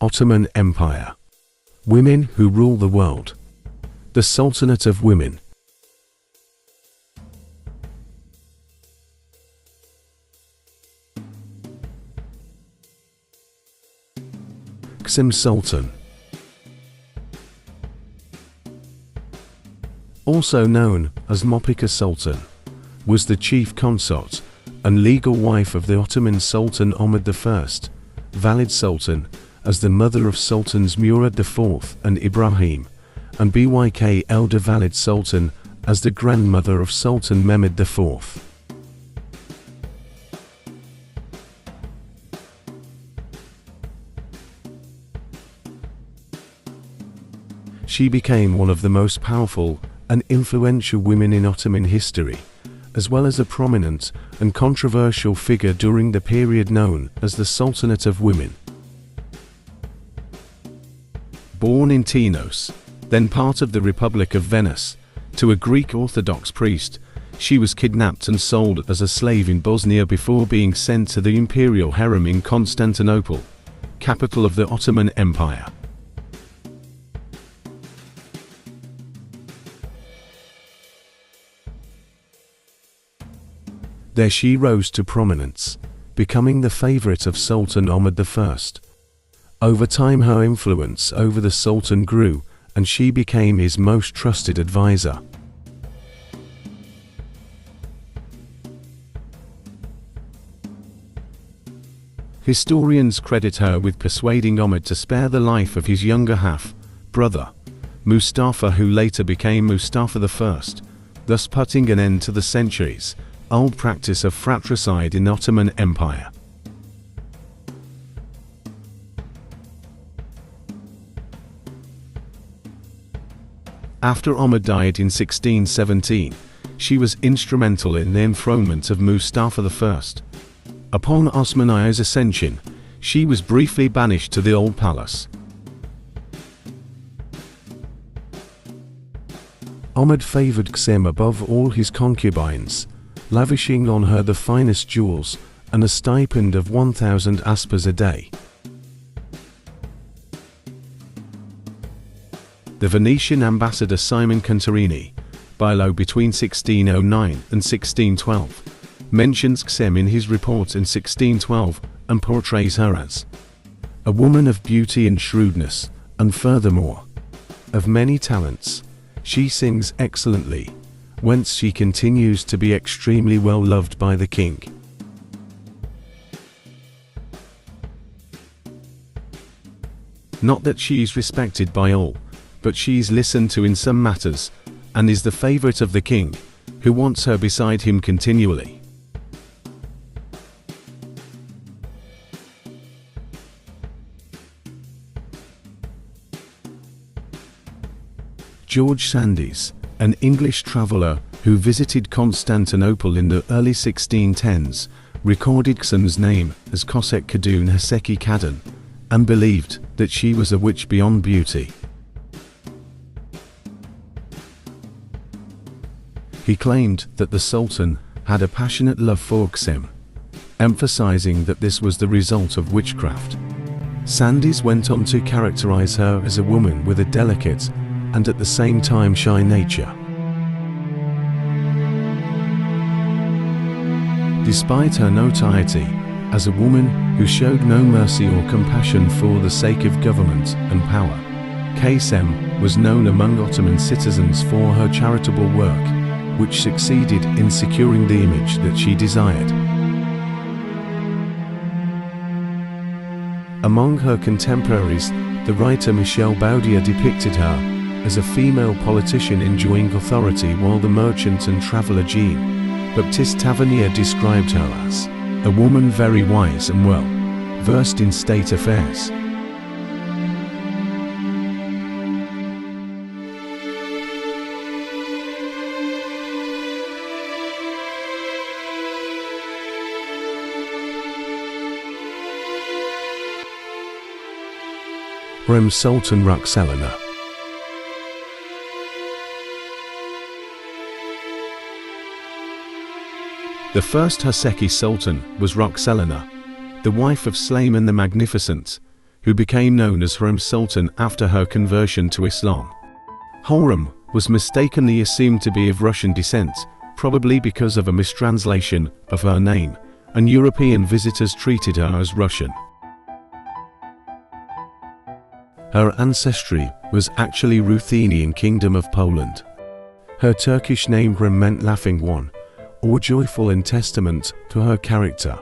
Ottoman Empire. Women who rule the world. The Sultanate of Women. Kosem Sultan, also known as Mopika Sultan, was the chief consort and legal wife of the Ottoman Sultan Ahmed I, valid Sultan, as the mother of Sultans Murad IV and Ibrahim, and Byk elder valid Sultan as the grandmother of Sultan Mehmed IV. She became one of the most powerful and influential women in Ottoman history, as well as a prominent and controversial figure during the period known as the Sultanate of Women. Born in Tinos, then part of the Republic of Venice, to a Greek Orthodox priest, she was kidnapped and sold as a slave in Bosnia before being sent to the imperial harem in Constantinople, capital of the Ottoman Empire. There she rose to prominence, becoming the favorite of Sultan Ahmed I. Over time her influence over the Sultan grew, and she became his most trusted advisor. Historians credit her with persuading Ahmed to spare the life of his younger half-brother, Mustafa, who later became Mustafa I, thus putting an end to the centuries-old practice of fratricide in the Ottoman Empire. After Ahmed died in 1617, she was instrumental in the enthronement of Mustafa I. Upon Osmaniye's ascension, she was briefly banished to the Old Palace. Ahmed favored Kosem above all his concubines, lavishing on her the finest jewels and a stipend of 1,000 aspas a day. The Venetian ambassador Simon Contarini, Bilo between 1609 and 1612, mentions Kosem in his report in 1612 and portrays her as a woman of beauty and shrewdness, and furthermore, of many talents. She sings excellently, whence she continues to be extremely well loved by the king. Not that she is respected by all, but she is listened to in some matters, and is the favorite of the king, who wants her beside him continually. George Sandys, an English traveller who visited Constantinople in the early 1610s, recorded Kosem's name as Kosek Kadun Haseki Kadun, and believed that she was a witch beyond beauty. He claimed that the Sultan had a passionate love for Kosem, emphasizing that this was the result of witchcraft. Sandys went on to characterize her as a woman with a delicate and at the same time shy nature. Despite her notoriety as a woman who showed no mercy or compassion for the sake of government and power, Kosem was known among Ottoman citizens for her charitable work, which succeeded in securing the image that she desired. Among her contemporaries, the writer Michel Baudier depicted her as a female politician enjoying authority, while the merchant and traveller Jean-Baptiste Tavernier described her as a woman very wise and well versed in state affairs. HAREM Sultan Roxelana. The first Haseki Sultan was Roxelana, the wife of Suleiman the Magnificent, who became known as HAREM Sultan after her conversion to Islam. HAREM was mistakenly assumed to be of Russian descent, probably because of a mistranslation of her name, and European visitors treated her as Russian. Her ancestry was actually Ruthenian Kingdom of Poland. Her Turkish name rrem meant laughing one, or joyful, in testament to her character.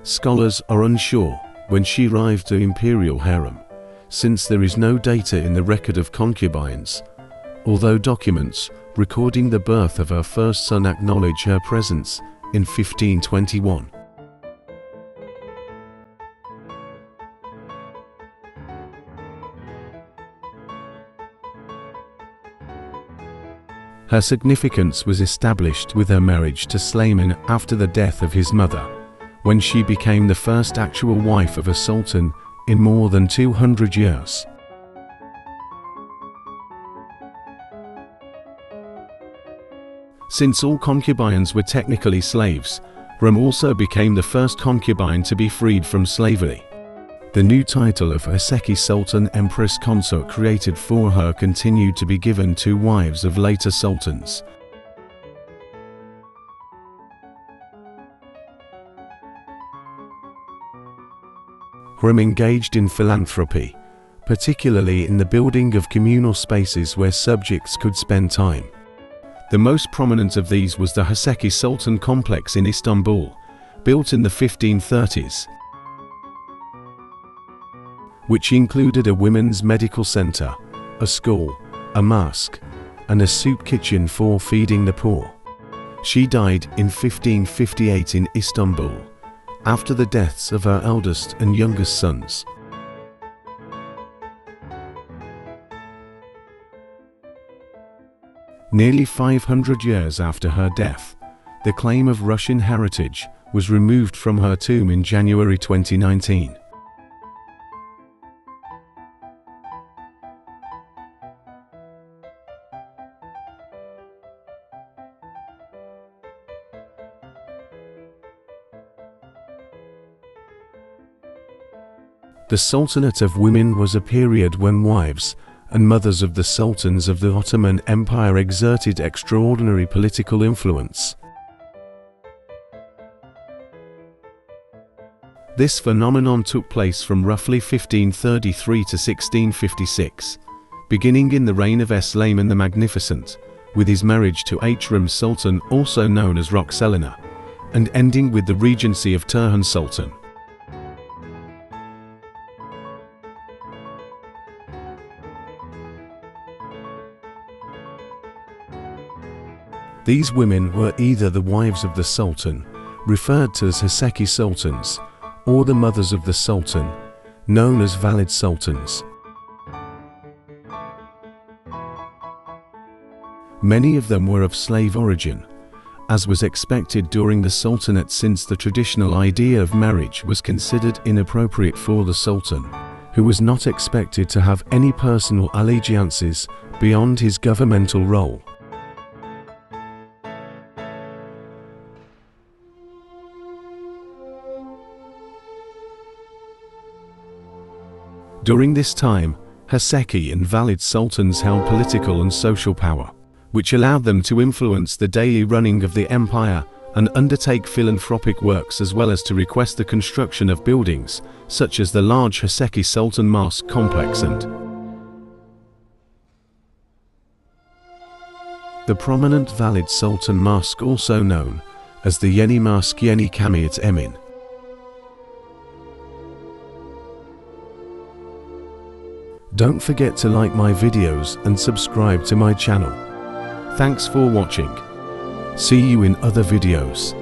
Scholars are unsure when she arrived to imperial harem, since there is no data in the record of concubines, although documents recording the birth of her first son acknowledge her presence in 1521. Her significance was established with her marriage to Sultan after the death of his mother, when she became the first actual wife of a sultan in more than 200 years. Since all concubines were technically slaves, rrem also became the first concubine to be freed from slavery. The new title of Haseki Sultan Empress Consort created for her continued to be given to wives of later sultans. Rrem engaged in philanthropy, particularly in the building of communal spaces where subjects could spend time. The most prominent of these was the Haseki Sultan complex in Istanbul, built in the 1530s, which included a women's medical center, a school, a mosque, and a soup kitchen for feeding the poor. She died in 1558 in Istanbul, after the deaths of her eldest and youngest sons. Nearly 500 years after her death, the claim of Russian heritage was removed from her tomb in January 2019. The Sultanate of Women was a period when wives and mothers of the sultans of the Ottoman Empire exerted extraordinary political influence. This phenomenon took place from roughly 1533 to 1656, beginning in the reign of Sultan the Magnificent, with his marriage to HAREM Sultan, also known as Roxelana, and ending with the regency of Turhan Sultan. These women were either the wives of the Sultan, referred to as Haseki Sultans, or the mothers of the Sultan, known as valid sultans. Many of them were of slave origin, as was expected during the Sultanate, since the traditional idea of marriage was considered inappropriate for the Sultan, who was not expected to have any personal allegiances beyond his governmental role. During this time, Haseki and valid sultans held political and social power, which allowed them to influence the daily running of the empire and undertake philanthropic works, as well as to request the construction of buildings, such as the large Haseki Sultan Mosque complex and the prominent valid Sultan Mosque, also known as the Yeni Mosque Yeni Kamiyet Emin. Don't forget to like my videos and subscribe to my channel. Thanks for watching. See you in other videos.